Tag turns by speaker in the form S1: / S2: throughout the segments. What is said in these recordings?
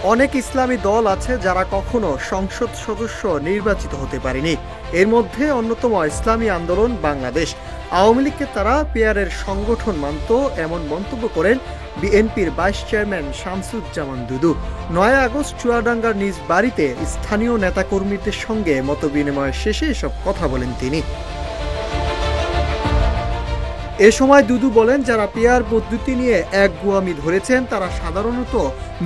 S1: অনেক ইসলামী দল আছে যারা কখনো সংসদ সদস্য নির্বাচিত হতে পারেনি। এর মধ্যে অন্যতম ইসলামী আন্দোলন বাংলাদেশ। আওয়ামী লীগকে তারা পেয়ারের সংগঠন মানত, এমন মন্তব্য করেন বিএনপির ভাইস চেয়ারম্যান শামসুজ্জামান দুদু। ৯ আগস্ট চুয়াডাঙ্গার নিজ বাড়িতে স্থানীয় নেতাকর্মীদের সঙ্গে মতবিনিময় শেষে এসব কথা বলেন তিনি। এ সময় দুদু বলেন, যারা পেয়ার পদ্ধতি নিয়ে একগুয়ামি ধরেছেন তারা সাধারণত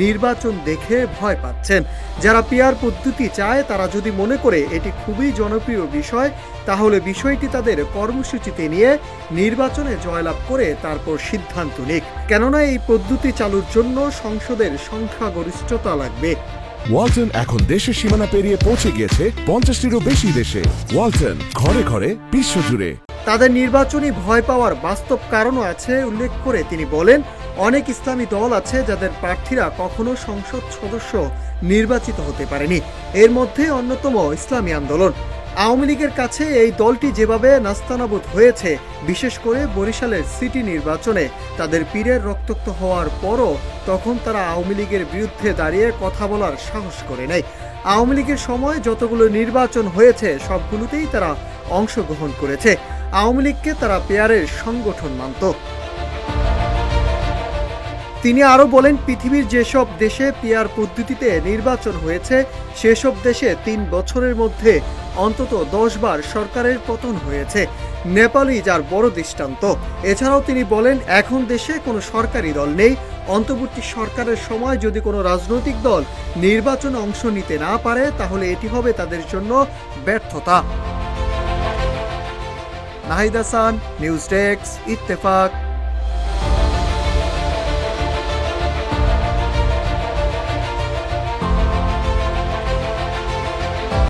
S1: নির্বাচন দেখে ভয় পাচ্ছেন। যারা পেয়ার পদ্ধতি চায় তারা যদি মনে করে এটি খুবই জনপ্রিয় বিষয়, তাহলে বিষয়টি তাদের কর্মসূচিতে নিয়ে নির্বাচনে জয়লাভ করে তারপর সিদ্ধান্ত নিক। কেননা এই পদ্ধতি চালুর জন্য সংসদের সংখ্যাগরিষ্ঠতা লাগবে।
S2: ওয়ালটন এখন দেশের সীমানা পেরিয়ে পৌঁছে গিয়েছে 50টিরও বেশি দেশে। ওয়ালটন, ঘরে ঘরে, বিশ্বজুড়ে।
S1: তাদের নির্বাচনী ভয় পাওয়ার বাস্তব কারণও আছে উল্লেখ করে তিনি বলেন, অনেক ইসলামী দল আছে যাদের প্রার্থীরা কখনো সংসদ সদস্য নির্বাচিত হতে পারেনি। এর মধ্যে অন্যতম ইসলামী আন্দোলন। আওয়ামী লীগের কাছে এই দলটি যেভাবে নাস্তানাবুদ হয়েছে, বিশেষ করে বরিশালের সিটি নির্বাচনে তাদের পীরের রক্তাক্ত হওয়ার পরও তখন তারা আওয়ামী লীগের বিরুদ্ধে দাঁড়িয়ে কথা বলার সাহস করে নেয়। আওয়ামী লীগের সময় যতগুলো নির্বাচন হয়েছে সবগুলোতেই তারা অংশগ্রহণ করেছে। আওয়ামী লীগকে তারা পেয়ারের সংগঠন মানত। তিনি আরও বলেন, পৃথিবীর যেসব দেশে পেয়ার পদ্ধতিতে নির্বাচন হয়েছে সেসব দেশে 3 বছরের মধ্যে অন্তত 10 বার সরকারের পতন হয়েছে। নেপালই যার বড় দৃষ্টান্ত। এছাড়াও তিনি বলেন, এখন দেশে কোনো সরকারি দল নেই। অন্তর্বর্তী সরকারের সময় যদি কোনো রাজনৈতিক দল নির্বাচনে অংশ নিতে না পারে তাহলে এটি হবে তাদের জন্য ব্যর্থতা। Nahid Hasan, news desk, Ittefaq.